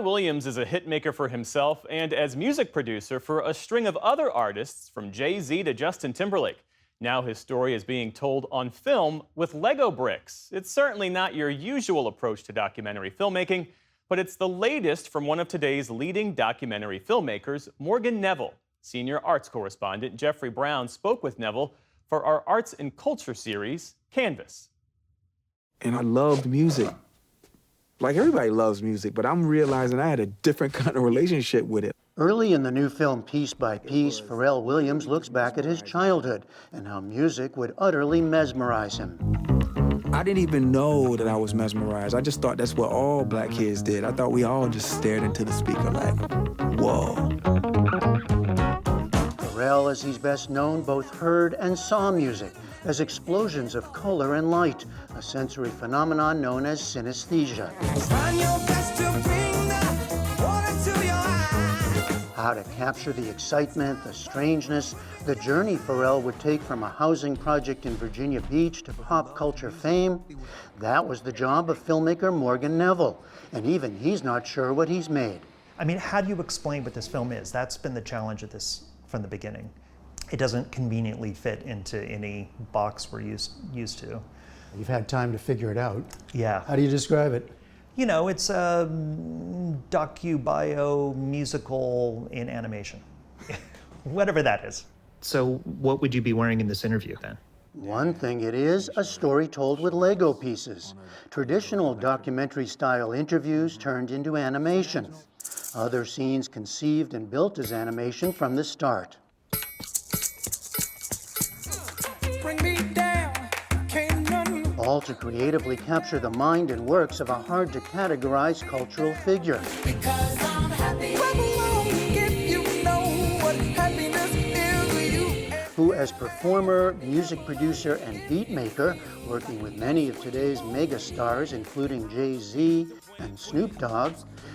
Pharrell Williams is a hitmaker for himself and as music producer for a string of other artists from Jay-Z to Justin Timberlake. Now his story is being told on film with Lego bricks. It's certainly not your usual approach to documentary filmmaking, but it's the latest from one of today's leading documentary filmmakers, Morgan Neville. Senior arts correspondent Jeffrey Brown spoke with Neville for our Arts and Culture series, Canvas. And I loved music. Like everybody loves music, but I'm realizing I had a different kind of relationship with it. Early in the new film Piece by Piece, Pharrell Williams looks back at his childhood and how music would utterly mesmerize him. I didn't even know that I was mesmerized. I just thought that's what all black kids did. I thought we all just stared into the speaker like, whoa. Pharrell, as he's best known, both heard and saw music as explosions of color and light, a sensory phenomenon known as synesthesia. How to capture the excitement, the strangeness, the journey Pharrell would take from a housing project in Virginia Beach to pop culture fame, that was the job of filmmaker Morgan Neville, and even he's not sure what he's made. I mean, how do you explain what this film is? That's been the challenge of this from the beginning. It doesn't conveniently fit into any box we're used to. You've had time to figure it out. Yeah. How do you describe it? You know, it's a docu-bio musical in animation. Whatever that is. So what would you be wearing in this interview then? One thing it is, a story told with Lego pieces. Traditional documentary-style interviews turned into animation. Other scenes conceived and built as animation from the start. All to creatively capture the mind and works of a hard-to-categorize cultural figure. Who, as performer, music producer, and beat maker, working with many of today's megastars, including Jay-Z and Snoop Dogg,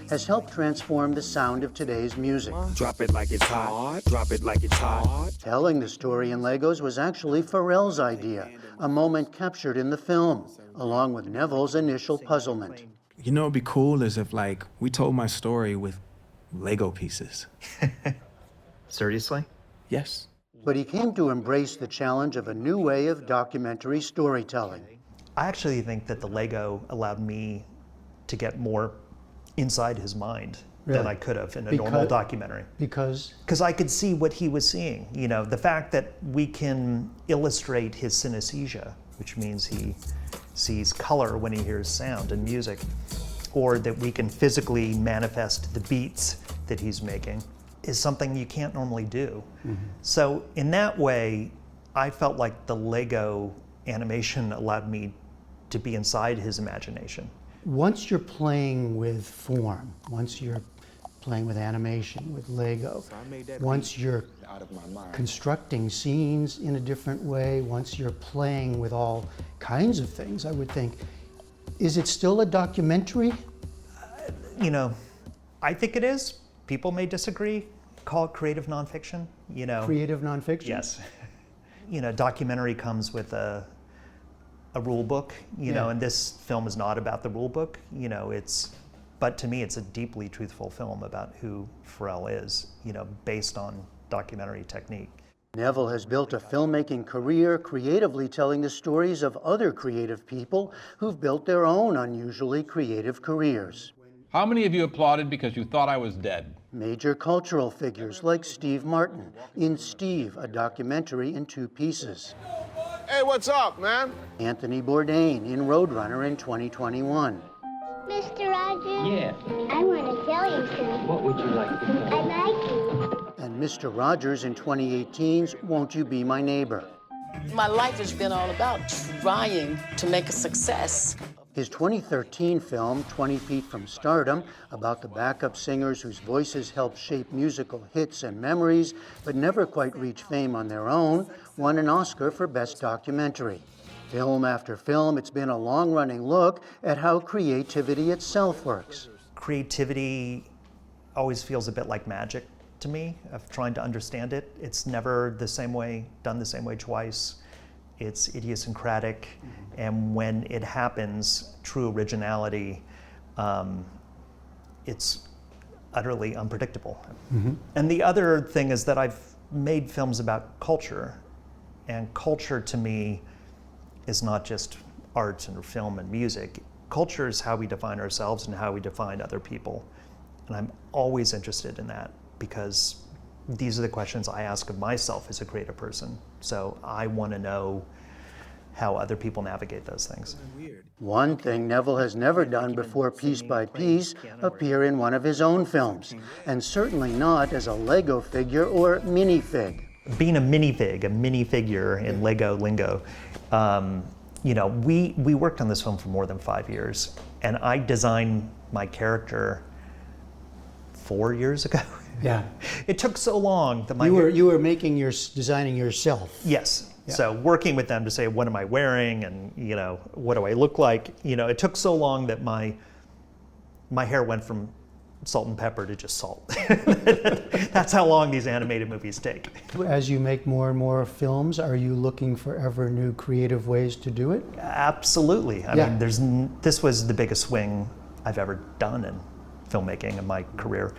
has helped transform the sound of today's music. Drop it like it's hot, drop it like it's hot. Telling the story in Legos was actually Pharrell's idea, a moment captured in the film, along with Neville's initial puzzlement. You know, it'd be cool is if, like, we told my story with Lego pieces. Seriously? Yes. But he came to embrace the challenge of a new way of documentary storytelling. I actually think that the Lego allowed me to get more inside his mind than I could have in a normal documentary. Because I could see what he was seeing. You know, the fact that we can illustrate his synesthesia, which means he sees color when he hears sound and music, or that we can physically manifest the beats that he's making, is something you can't normally do. So in that way, I felt like the Lego animation allowed me to be inside his imagination. once you're playing with form, once you're playing with animation, with Lego, once you're constructing scenes in a different way, once you're playing with all kinds of things, I would think, is it still a documentary? You know, I think it is. People may disagree. Call it creative nonfiction, you know. Creative nonfiction? Yes. You know, documentary comes with a rule book, you know, and this film is not about the rule book, you know, but to me it's a deeply truthful film about who Pharrell is, you know, based on documentary technique. Neville has built a filmmaking career creatively telling the stories of other creative people who've built their own unusually creative careers. How many of you applauded because you thought I was dead? Major cultural figures like Steve Martin in Steve, a documentary in 2 pieces. Hey, what's up, man? Anthony Bourdain in Roadrunner in 2021. Mr. Rogers? Yeah? I want to tell you something. What would you like to tell me? I like you. And Mr. Rogers in 2018's Won't You Be My Neighbor? My life has been all about trying to make a success. His 2013 film, 20 Feet from Stardom, about the backup singers whose voices helped shape musical hits and memories, but never quite reach fame on their own, won an Oscar for Best Documentary. Film after film, it's been a long-running look at how creativity itself works. Creativity always feels a bit like magic to me, of trying to understand it. It's never the same way, done the same way twice. It's idiosyncratic, and when it happens, true originality, it's utterly unpredictable. And the other thing is that I've made films about culture, and culture to me is not just art and film and music. Culture is how we define ourselves and how we define other people. And I'm always interested in that because these are the questions I ask of myself as a creative person. So I want to know how other people navigate those things. One thing Neville has never done before Piece by Piece, appear in one of his own films, and certainly not as a Lego figure or minifig. Being a minifigure in Lego lingo, you know, we worked on this film for more than 5 years, and I designed my character 4 years ago. Yeah. It took so long that you were designing yourself. Yes. Yeah. So working with them to say, what am I wearing, and you know, what do I look like? You know, it took so long that my hair went from salt and pepper to just salt. That's how long these animated movies take. As you make more and more films, are you looking for ever new creative ways to do it? Absolutely. I mean, this was the biggest swing I've ever done in filmmaking in my career,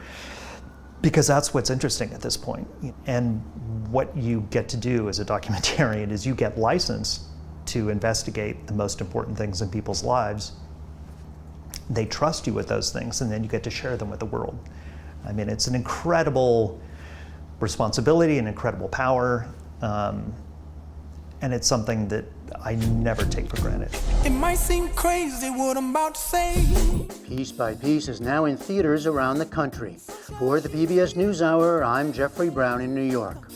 because that's what's interesting at this point. And what you get to do as a documentarian is you get licensed to investigate the most important things in people's lives. They trust you with those things, and then you get to share them with the world. I mean, it's an incredible responsibility and incredible power, and it's something that I never take for granted. It might seem crazy what I'm about to say. Piece by Piece is now in theaters around the country. For the PBS News Hour, I'm Jeffrey Brown in New York.